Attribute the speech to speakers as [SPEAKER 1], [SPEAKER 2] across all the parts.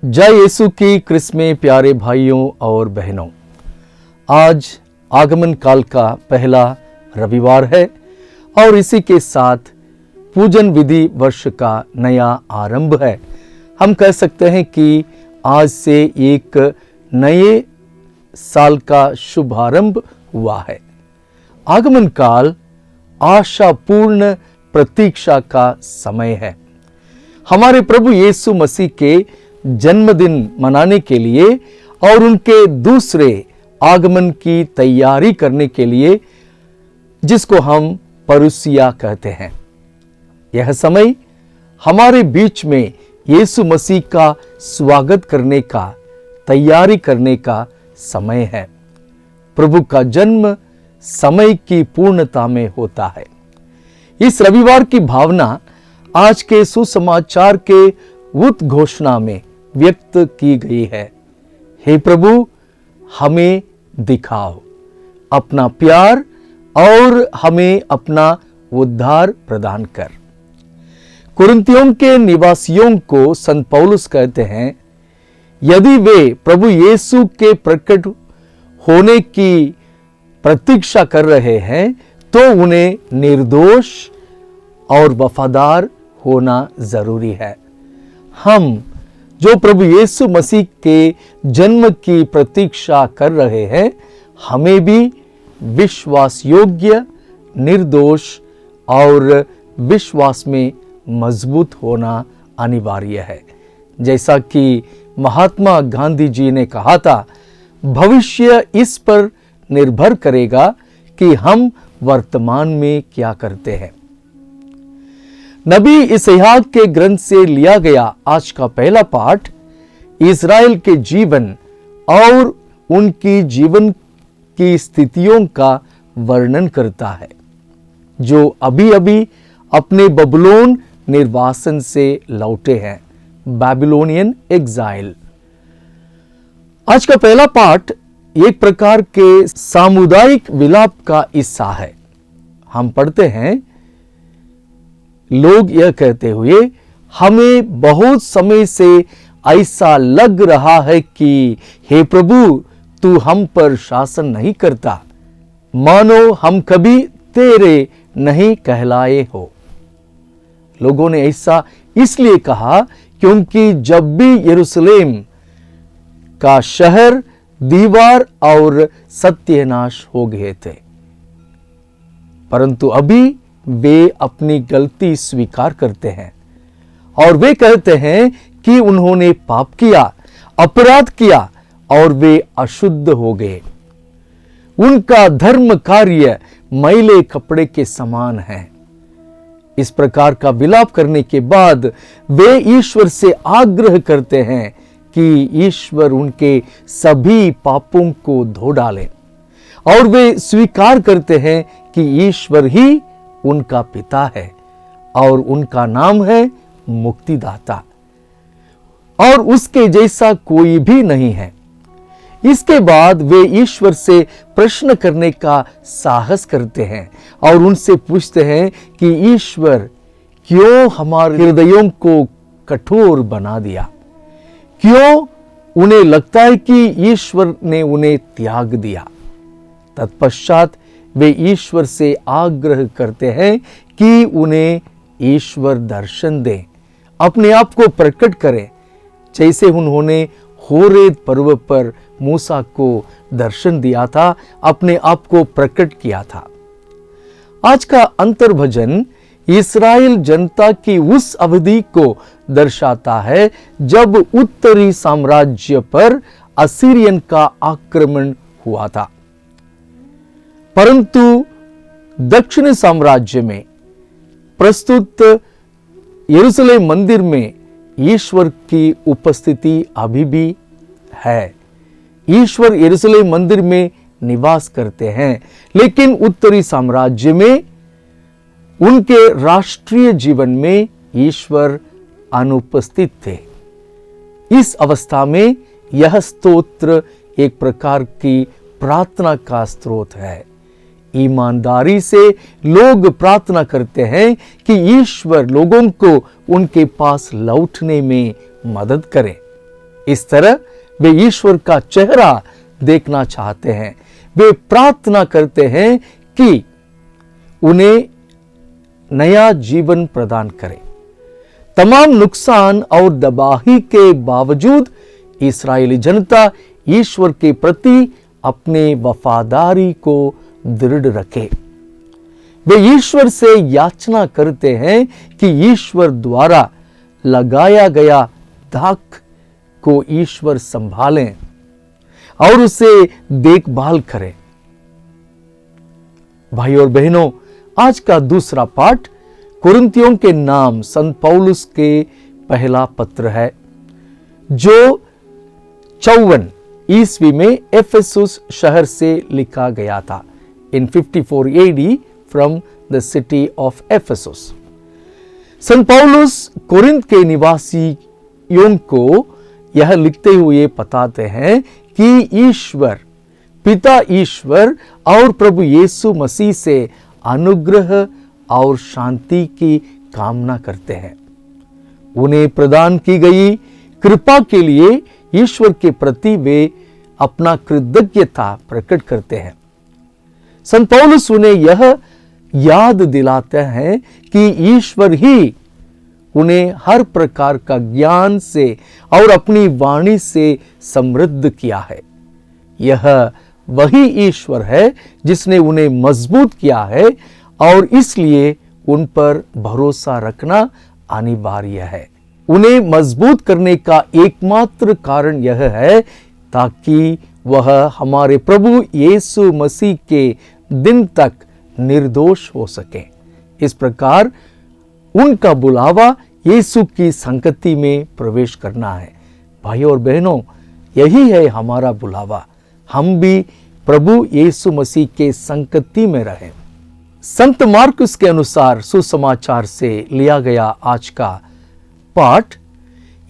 [SPEAKER 1] जय यीशु की क्रिस में प्यारे भाइयों और बहनों, आज आगमन काल का पहला रविवार है और इसी के साथ पूजन विधि वर्ष का नया आरंभ है। हम कह सकते हैं कि आज से एक नए साल का शुभारंभ हुआ है। आगमन काल आशापूर्ण प्रतीक्षा का समय है। हमारे प्रभु यीशु मसीह के जन्मदिन मनाने के लिए और उनके दूसरे आगमन की तैयारी करने के लिए, जिसको हम परूसिया कहते हैं। यह समय हमारे बीच में यीशु मसीह का स्वागत करने का, तैयारी करने का समय है। प्रभु का जन्म समय की पूर्णता में होता है। इस रविवार की भावना आज के सुसमाचार के उद्घोषणा में व्यक्त की गई है। हे प्रभु, हमें दिखाओ अपना प्यार और हमें अपना उद्धार प्रदान कर। कुरिन्थियों के निवासियों को संत पौलुस कहते हैं, यदि वे प्रभु यीशु के प्रकट होने की प्रतीक्षा कर रहे हैं तो उन्हें निर्दोष और वफादार होना जरूरी है। हम जो प्रभु यीशु मसीह के जन्म की प्रतीक्षा कर रहे हैं, हमें भी विश्वास योग्य, निर्दोष और विश्वास में मजबूत होना अनिवार्य है। जैसा कि महात्मा गांधी जी ने कहा था, भविष्य इस पर निर्भर करेगा कि हम वर्तमान में क्या करते हैं। नबी इसहाक के ग्रंथ से लिया गया आज का पहला पाठ इज़राइल के जीवन और उनकी जीवन की स्थितियों का वर्णन करता है, जो अभी अभी अपने बबुलोन निर्वासन से लौटे हैं, बैबिलोनियन एग्जाइल। आज का पहला पाठ एक प्रकार के सामुदायिक विलाप का हिस्सा है। हम पढ़ते हैं, लोग यह कहते हुए, हमें बहुत समय से ऐसा लग रहा है कि हे प्रभु, तू हम पर शासन नहीं करता, मानो हम कभी तेरे नहीं कहलाए हो। लोगों ने ऐसा इसलिए कहा क्योंकि जब भी यरूशलेम का शहर दीवार और सत्यानाश हो गए थे, परंतु अभी वे अपनी गलती स्वीकार करते हैं और वे कहते हैं कि उन्होंने पाप किया, अपराध किया और वे अशुद्ध हो गए। उनका धर्म कार्य मैले कपड़े के समान है। इस प्रकार का विलाप करने के बाद वे ईश्वर से आग्रह करते हैं कि ईश्वर उनके सभी पापों को धो डाले, और वे स्वीकार करते हैं कि ईश्वर ही उनका पिता है और उनका नाम है मुक्तिदाता, और उसके जैसा कोई भी नहीं है। इसके बाद वे ईश्वर से प्रश्न करने का साहस करते हैं और उनसे पूछते हैं कि ईश्वर, क्यों हमारे हृदयों को कठोर बना दिया? क्यों उन्हें लगता है कि ईश्वर ने उन्हें त्याग दिया? तत्पश्चात वे ईश्वर से आग्रह करते हैं कि उन्हें ईश्वर दर्शन दें, अपने आप को प्रकट करें, जैसे उन्होंने होरेब पर्वत पर मूसा को दर्शन दिया था, अपने आप को प्रकट किया था। आज का अंतर्भजन इस्राएल जनता की उस अवधि को दर्शाता है जब उत्तरी साम्राज्य पर असीरियन का आक्रमण हुआ था, परंतु दक्षिण साम्राज्य में प्रस्तुत यरूशलेम मंदिर में ईश्वर की उपस्थिति अभी भी है। ईश्वर यरूशलेम मंदिर में निवास करते हैं, लेकिन उत्तरी साम्राज्य में, उनके राष्ट्रीय जीवन में ईश्वर अनुपस्थित थे। इस अवस्था में यह स्तोत्र एक प्रकार की प्रार्थना का स्रोत है। ईमानदारी से लोग प्रार्थना करते हैं कि ईश्वर लोगों को उनके पास लौटने में मदद करे। इस तरह वे ईश्वर का चेहरा देखना चाहते हैं। वे प्रार्थना करते हैं कि उन्हें नया जीवन प्रदान करे। तमाम नुकसान और तबाही के बावजूद इस्राएली जनता ईश्वर के प्रति अपने वफादारी को दृढ़ रखे। वे ईश्वर से याचना करते हैं कि ईश्वर द्वारा लगाया गया दाग को ईश्वर संभालें और उसे देखभाल करें। भाई और बहनों, आज का दूसरा पाठ कुरिन्थियों के नाम संत पौलुस के पहला पत्र है, जो 54 ईस्वी में एफेसुस शहर से लिखा गया था, in 54 AD from the city of Ephesus. संत पौलुस कोरिन्थ के निवासियों को यह लिखते हुए बताते हैं कि ईश्वर, पिता ईश्वर और प्रभु यीशु मसीह से अनुग्रह और शांति की कामना करते हैं। उन्हें प्रदान की गई कृपा के लिए ईश्वर के प्रति वे अपना कृतज्ञता प्रकट करते हैं। संत पौलुस उन्हें यह याद दिलाते हैं कि ईश्वर ही उन्हें हर प्रकार का ज्ञान से और अपनी वाणी से समृद्ध किया है। यह वही ईश्वर है जिसने उन्हें मजबूत किया है और इसलिए उन पर भरोसा रखना अनिवार्य है। उन्हें मजबूत करने का एकमात्र कारण यह है ताकि वह हमारे प्रभु यीशु मसीह के दिन तक निर्दोष हो सके। इस प्रकार उनका बुलावा यीशु की संगति में प्रवेश करना है। भाइयों और बहनों, यही है हमारा बुलावा। हम भी प्रभु यीशु मसीह के संगति में रहें। संत मार्कुस के अनुसार सुसमाचार से लिया गया आज का पाठ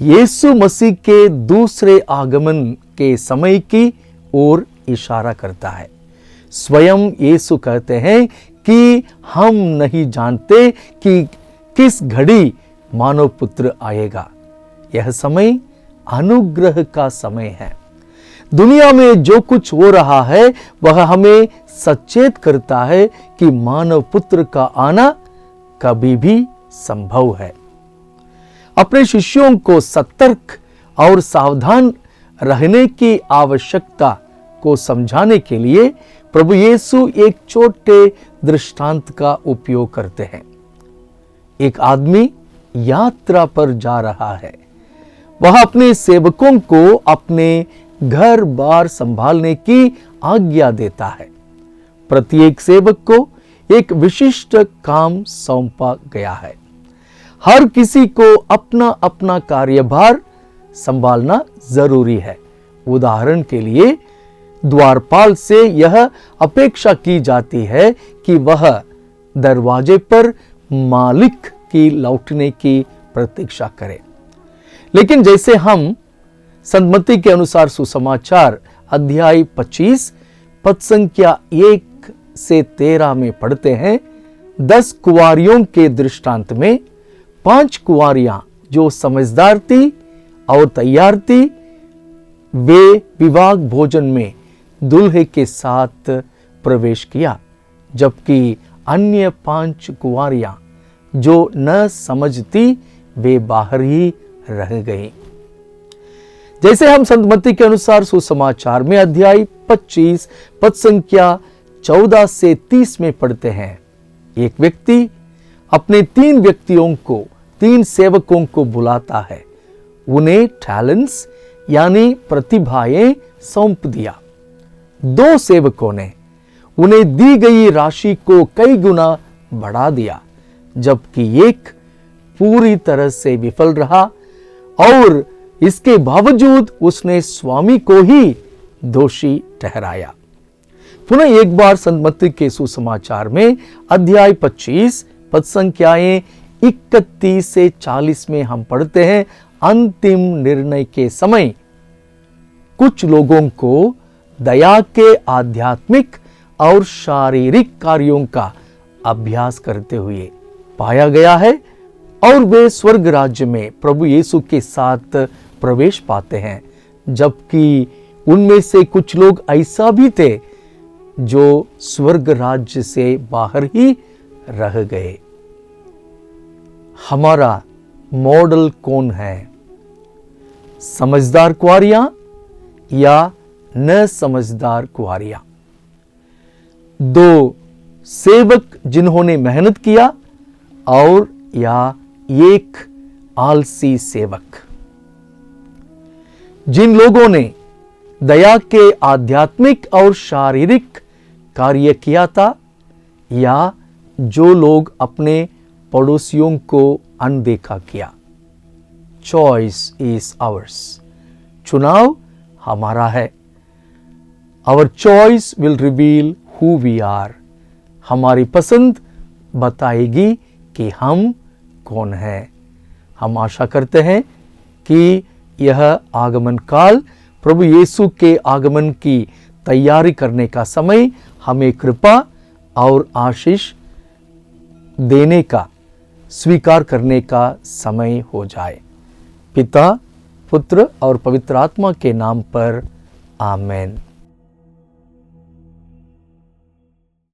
[SPEAKER 1] यीशु मसीह के दूसरे आगमन के समय की ओर इशारा करता है। स्वयं यीशु कहते हैं कि हम नहीं जानते कि किस घड़ी मानव पुत्र आएगा। यह समय अनुग्रह का समय है। दुनिया में जो कुछ हो रहा है वह हमें सचेत करता है कि मानव पुत्र का आना कभी भी संभव है। अपने शिष्यों को सतर्क और सावधान रहने की आवश्यकता को समझाने के लिए प्रभु यीशु एक छोटे दृष्टांत का उपयोग करते हैं। एक आदमी यात्रा पर जा रहा है। वह अपने सेवकों को अपने घर बार संभालने की आज्ञा देता है। प्रत्येक सेवक को एक विशिष्ट काम सौंपा गया है। हर किसी को अपना अपना कार्यभार संभालना जरूरी है। उदाहरण के लिए द्वारपाल से यह अपेक्षा की जाती है कि वह दरवाजे पर मालिक की लौटने की प्रतीक्षा करे। लेकिन जैसे हम संत मत्ती के अनुसार सुसमाचार अध्याय 25 पद संख्या 1 से 13 में पढ़ते हैं, 10 कुंवारियों के दृष्टांत में 5 कुंवारियां जो समझदार थी और तैयार थी, वे विवाह भोजन में दूल्हे के साथ प्रवेश किया, जबकि अन्य 5 कुंवारियां जो न समझती वे बाहर ही रह गई। जैसे हम संत मत्ती के अनुसार सुसमाचार में अध्याय 25 पद संख्या 14 से 30 में पढ़ते हैं, एक व्यक्ति अपने 3 व्यक्तियों को 3 सेवकों को बुलाता है। उन्हें टैलेंट्स यानी प्रतिभाएं सौंप दिया। 2 सेवकों ने उन्हें दी गई राशि को कई गुना बढ़ा दिया, जबकि एक पूरी तरह से विफल रहा और इसके बावजूद उसने स्वामी को ही दोषी ठहराया। पुनः एक बार संत मत्ती के सुसमाचार में अध्याय 25 पद संख्याएं 31 से 40 में हम पढ़ते हैं, अंतिम निर्णय के समय कुछ लोगों को दया के आध्यात्मिक और शारीरिक कार्यों का अभ्यास करते हुए पाया गया है और वे स्वर्ग राज्य में प्रभु यीशु के साथ प्रवेश पाते हैं, जबकि उनमें से कुछ लोग ऐसा भी थे जो स्वर्ग राज्य से बाहर ही रह गए। हमारा मॉडल कौन है? समझदार कुंवारियां या न समझदार कुंवारियां? दो सेवक जिन्होंने मेहनत किया और या एक आलसी सेवक? जिन लोगों ने दया के आध्यात्मिक और शारीरिक कार्य किया था या जो लोग अपने पड़ोसियों को अनदेखा किया? Choice is ours. चुनाव हमारा है। Our choice will reveal who we are. हमारी पसंद बताएगी कि हम कौन हैं। हम आशा करते हैं कि यह आगमन काल, प्रभु यीशु के आगमन की तैयारी करने का समय हमें कृपा और आशीष देने का, स्वीकार करने का समय हो जाए। पिता, पुत्र और पवित्र आत्मा के नाम पर आमेन।